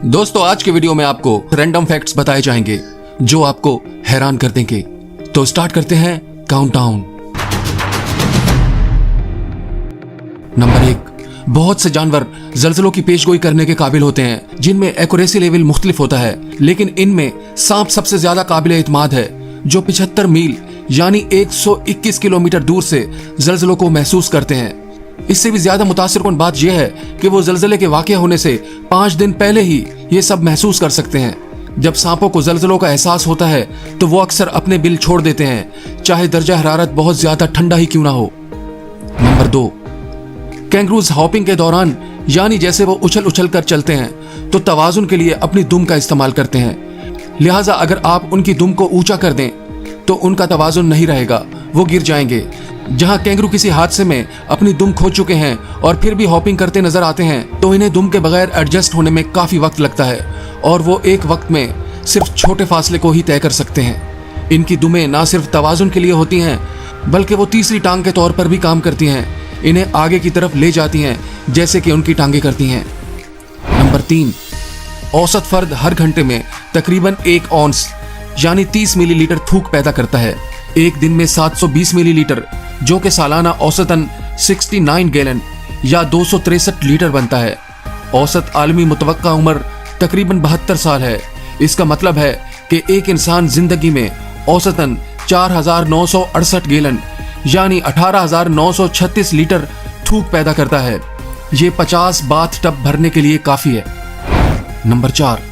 दोस्तों आज के वीडियो में आपको रैंडम फैक्ट्स बताए जाएंगे जो आपको हैरान कर देंगे। तो स्टार्ट करते हैं काउंटडाउन। नंबर 1, बहुत से जानवर ज़लज़लों की पेशगोई करने के काबिल होते हैं जिनमें एक्यूरेसी लेवल मुख्तलिफ होता है, लेकिन इनमें सांप सबसे ज्यादा काबिल एतमाद है जो 75 मील यानी 121 किलोमीटर दूर से ज़लज़लों को महसूस करते हैं। इससे भी ज्यादा मुतासिरकुन बात यह है कि वो ज़लज़ले के वाक़या होने से 5 दिन पहले ही ये सब महसूस कर सकते हैं। जब सांपों को ज़लज़लों का एहसास होता है तो वो अक्सर अपने बिल छोड़ देते हैं, चाहे दर्जा हरारत बहुत ज्यादा ठंडा ही क्यों ना हो। नंबर 2, कैंगरूज हॉपिंग के दौरान यानी जैसे वो उछल उछल कर चलते हैं तो तवाजुन के लिए अपनी दुम का इस्तेमाल करते हैं। लिहाजा अगर आप उनकी दुम को ऊंचा कर दें तो उनका तवाजुन नहीं रहेगा, वो गिर जाएंगे। जहां कैंगरू किसी हादसे में अपनी दुम खो चुके हैं और फिर भी हॉपिंग करते नजर आते हैं तो इन्हें दुम के बगैर एडजस्ट होने में काफी वक्त लगता है और वो एक वक्त में सिर्फ छोटे फासले को ही तय कर सकते हैं। इनकी दुमें ना सिर्फ तवाजुन के लिए होती हैं बल्कि वो तीसरी टांग के तौर पर भी काम करती हैं, इन्हें आगे की तरफ ले जाती हैं जैसे कि उनकी टांगें करती हैं। नंबर 3, औसत फर्द हर घंटे में तकरीबन 1 औंस यानी 30 मिलीलीटर थूक पैदा करता है। एक दिन में 720 मिलीलीटर जो कि सालाना औसतन 69 गैलन या 263 लीटर बनता है। औसत आलमी मुतवक्का उम्र तकरीबन 72 साल है। इसका मतलब है कि एक इंसान जिंदगी में औसतन 4968 गैलन यानी 18,936 लीटर थूक पैदा करता है। ये 50 बाथ टब भरने के लिए काफी है। नंबर 4,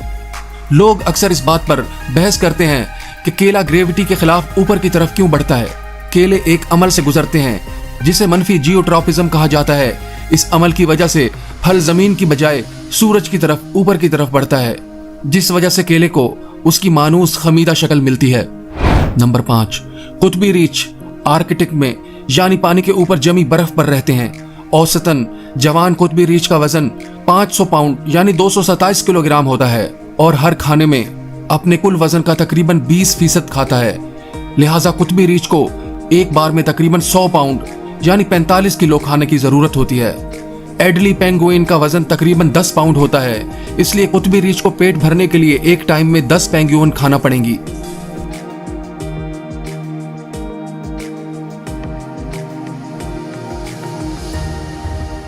लोग अक्सर इस बात पर बहस करते हैं कि केला ग्रेविटी के खिलाफ ऊपर की तरफ क्यों बढ़ता है। केले एक अमल से गुजरते हैं जिसे मनफी जियोट्रॉपिज्म कहा जाता है। इस अमल की वजह से फल जमीन की बजाय सूरज की तरफ ऊपर की तरफ बढ़ता है, जिस वजह से केले को उसकी मानूस खमीदा शक्ल मिलती है। नंबर 5, कुतबी रीछ आर्कटिक में यानी पानी के ऊपर जमी बर्फ पर रहते हैं। औसतन जवान कुतबी रीछ का वजन 500 पाउंड यानी 227 किलोग्राम होता है और हर खाने में अपने कुल वजन का तकरीबन 20% खाता है। लिहाजा कुतबी रीछ को एक बार में तकरीबन 100 पाउंड यानी 45 किलो खाने की जरूरत होती है। एडली पेंगुइन का वजन तकरीबन 10 पाउंड होता है, इसलिए कुतबी रीछ को पेट भरने के लिए एक टाइम में 10 पेंगुइन खाना पड़ेंगी।